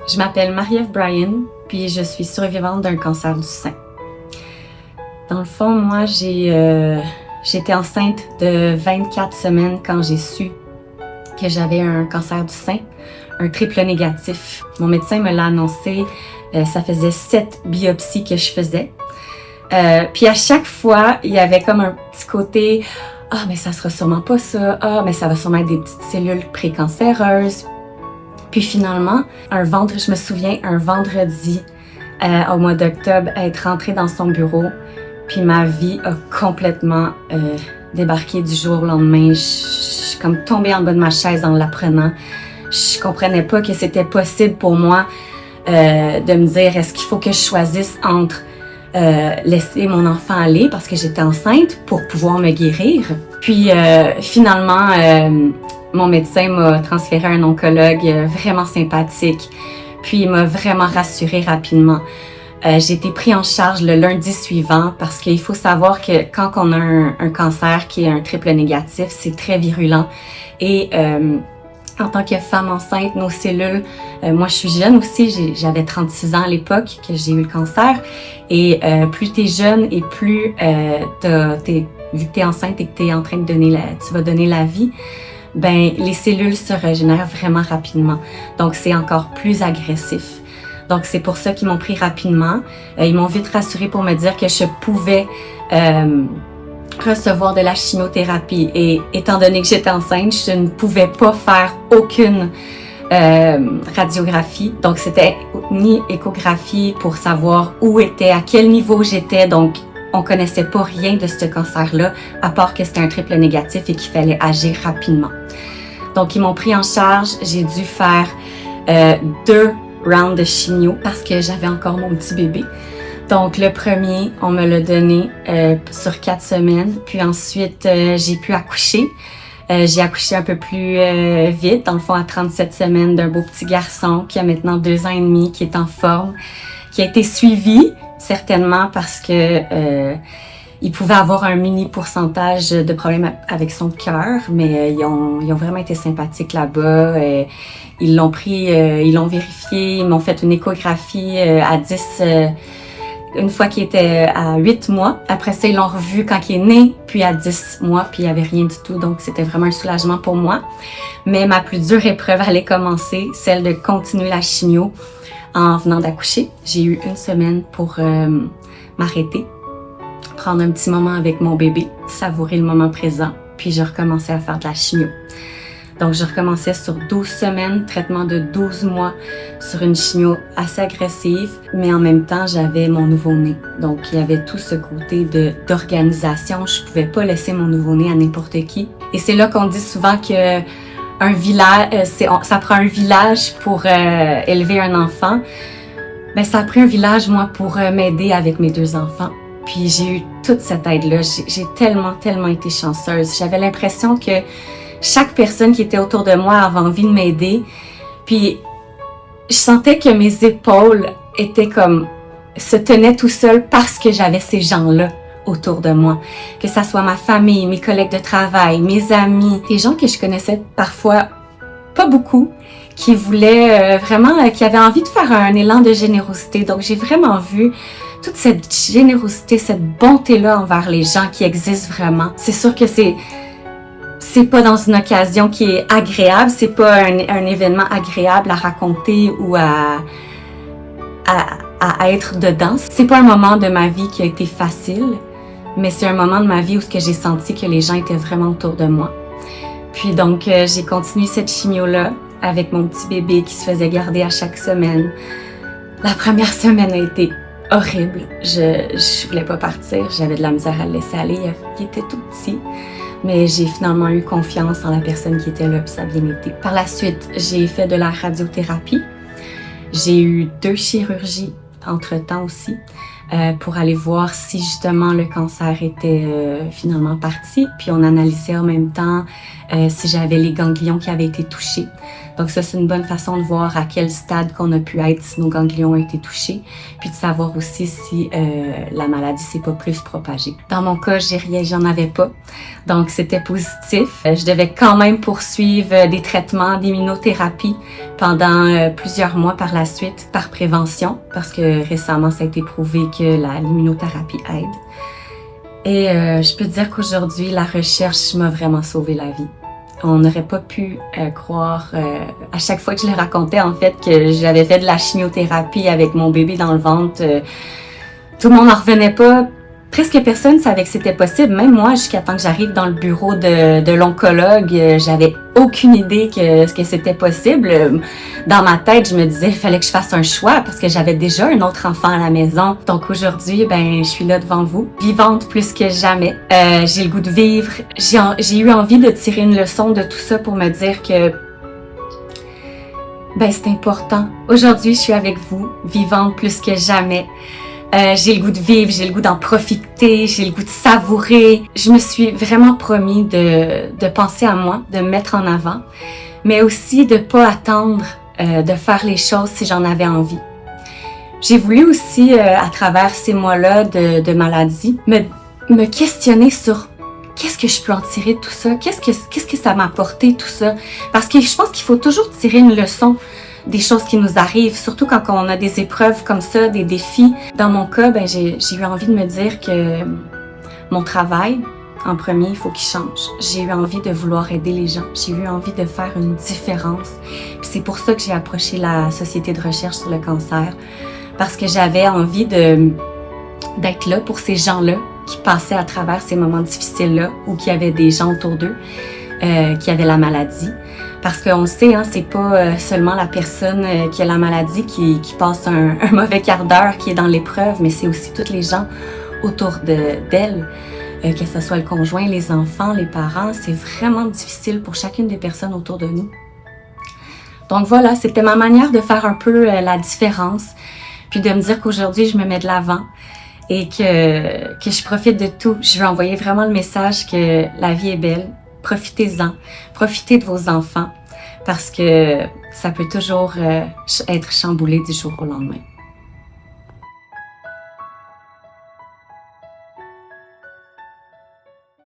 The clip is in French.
Je m'appelle Marie-Ève Bryan, puis je suis survivante d'un cancer du sein. Dans le fond, moi, j'étais enceinte de 24 semaines quand j'ai su que j'avais un cancer du sein, un triple négatif. Mon médecin me l'a annoncé, ça faisait 7 biopsies que je faisais. Puis à chaque fois, il y avait comme un petit côté « Ah, mais ça sera sûrement pas ça. Ah, mais ça va sûrement être des petites cellules précancéreuses. » Puis finalement, je me souviens, un vendredi au mois d'octobre, être rentrée dans son bureau, puis ma vie a complètement débarqué du jour au lendemain. Je suis comme tombée en bas de ma chaise en l'apprenant. Je comprenais pas que c'était possible pour moi de me dire est-ce qu'il faut que je choisisse entre laisser mon enfant aller parce que j'étais enceinte pour pouvoir me guérir. Puis finalement, mon médecin m'a transféré à un oncologue vraiment sympathique. Puis il m'a vraiment rassurée rapidement. J'ai été pris en charge le lundi suivant parce qu'il faut savoir que quand on a un cancer qui est un triple négatif, c'est très virulent. Et en tant que femme enceinte, nos cellules, moi je suis jeune aussi, j'avais 36 ans à l'époque que j'ai eu le cancer. Et plus t'es jeune et plus vu que t'es enceinte et que t'es en train de tu vas donner la vie, ben les cellules se régénèrent vraiment rapidement. Donc c'est encore plus agressif. Donc c'est pour ça qu'ils m'ont pris rapidement. Ils m'ont vite rassurée pour me dire que je pouvais recevoir de la chimiothérapie. Et étant donné que j'étais enceinte, je ne pouvais pas faire aucune radiographie. Donc c'était ni échographie pour savoir à quel niveau j'étais. Donc on connaissait pas rien de ce cancer-là, à part que c'était un triple négatif et qu'il fallait agir rapidement. Donc ils m'ont pris en charge. J'ai dû faire 2 rounds de chimio parce que j'avais encore mon petit bébé. Donc le premier, on me l'a donné sur 4 semaines. Puis ensuite, j'ai pu accoucher. J'ai accouché un peu plus vite, dans le fond à 37 semaines, d'un beau petit garçon qui a maintenant 2 ans et demi, qui est en forme, qui a été suivi certainement parce que il pouvait avoir un mini pourcentage de problèmes avec son cœur, mais ils ont vraiment été sympathiques là-bas. Ils l'ont pris, ils l'ont vérifié, ils m'ont fait une échographie à 10... une fois qu'il était à 8 mois. Après ça, ils l'ont revu quand il est né, puis à 10 mois, puis il n'y avait rien du tout. Donc, c'était vraiment un soulagement pour moi. Mais ma plus dure épreuve allait commencer, celle de continuer la chimio en venant d'accoucher. J'ai eu 1 semaine pour m'arrêter, prendre un petit moment avec mon bébé, savourer le moment présent, puis je recommençais à faire de la chimio. Donc, je recommençais sur 12 semaines, traitement de 12 mois sur une chimio assez agressive, mais en même temps, j'avais mon nouveau-né. Donc, il y avait tout ce côté d'organisation. Je pouvais pas laisser mon nouveau-né à n'importe qui. Et c'est là qu'on dit souvent que ça prend un village pour élever un enfant. Ben, ça a pris un village, moi, pour m'aider avec mes 2 enfants. Puis, j'ai eu toute cette aide-là. J'ai tellement été chanceuse. J'avais l'impression que chaque personne qui était autour de moi avait envie de m'aider. Puis, je sentais que mes épaules se tenaient tout seules parce que j'avais ces gens-là autour de moi. Que ça soit ma famille, mes collègues de travail, mes amis, des gens que je connaissais parfois pas beaucoup, qui voulaient qui avaient envie de faire un élan de générosité. Donc, j'ai vraiment vu toute cette générosité, cette bonté-là envers les gens qui existent vraiment. C'est sûr que c'est pas dans une occasion qui est agréable, c'est pas un événement agréable à raconter ou à être dedans. C'est pas un moment de ma vie qui a été facile, mais c'est un moment de ma vie où j'ai senti que les gens étaient vraiment autour de moi. Puis donc, j'ai continué cette chimio-là avec mon petit bébé qui se faisait garder à chaque semaine. La première semaine a été horrible. Je voulais pas partir, j'avais de la misère à le laisser aller, il était tout petit. Mais j'ai finalement eu confiance en la personne qui était là, puis ça a bien été. Par la suite, j'ai fait de la radiothérapie. J'ai eu 2 chirurgies entre-temps aussi pour aller voir si justement le cancer était finalement parti. Puis on analysait en même temps si j'avais les ganglions qui avaient été touchés. Donc ça, c'est une bonne façon de voir à quel stade qu'on a pu être si nos ganglions ont été touchés, puis de savoir aussi si la maladie s'est pas plus propagée. Dans mon cas, j'en avais pas, donc c'était positif. Je devais quand même poursuivre des traitements d'immunothérapie pendant plusieurs mois par la suite, par prévention, parce que récemment, ça a été prouvé que l'immunothérapie aide. Et je peux dire qu'aujourd'hui, la recherche m'a vraiment sauvé la vie. On n'aurait pas pu croire, à chaque fois que je le racontais, en fait, que j'avais fait de la chimiothérapie avec mon bébé dans le ventre. Tout le monde n'en revenait pas. Presque personne savait que c'était possible. Même moi, jusqu'à temps que j'arrive dans le bureau de l'oncologue, j'avais aucune idée que c'était possible. Dans ma tête, je me disais, il fallait que je fasse un choix parce que j'avais déjà un autre enfant à la maison. Donc aujourd'hui, je suis là devant vous, vivante plus que jamais. J'ai le goût de vivre. J'ai eu envie de tirer une leçon de tout ça pour me dire que c'est important. Aujourd'hui, je suis avec vous, vivante plus que jamais. J'ai le goût de vivre, j'ai le goût d'en profiter, j'ai le goût de savourer. Je me suis vraiment promis de penser à moi, de me mettre en avant, mais aussi de pas attendre de faire les choses si j'en avais envie. J'ai voulu aussi, à travers ces mois-là de maladie, me questionner sur qu'est-ce que je peux en tirer de tout ça, qu'est-ce que ça m'a apporté tout ça, parce que je pense qu'il faut toujours tirer une leçon des choses qui nous arrivent, surtout quand on a des épreuves comme ça, des défis. Dans mon cas, j'ai eu envie de me dire que mon travail, en premier, il faut qu'il change. J'ai eu envie de vouloir aider les gens. J'ai eu envie de faire une différence. Puis c'est pour ça que j'ai approché la Société de recherche sur le cancer, parce que j'avais envie d'être là pour ces gens-là qui passaient à travers ces moments difficiles-là ou qui avaient des gens autour d'eux qui avaient la maladie. Parce qu'on sait, c'est pas seulement la personne qui a la maladie qui passe un mauvais quart d'heure, qui est dans l'épreuve, mais c'est aussi tous les gens autour d'elle, que ce soit le conjoint, les enfants, les parents. C'est vraiment difficile pour chacune des personnes autour de nous. Donc voilà, c'était ma manière de faire un peu la différence, puis de me dire qu'aujourd'hui, je me mets de l'avant et que je profite de tout. Je veux envoyer vraiment le message que la vie est belle. Profitez-en, profitez de vos enfants parce que ça peut toujours être chamboulé du jour au lendemain.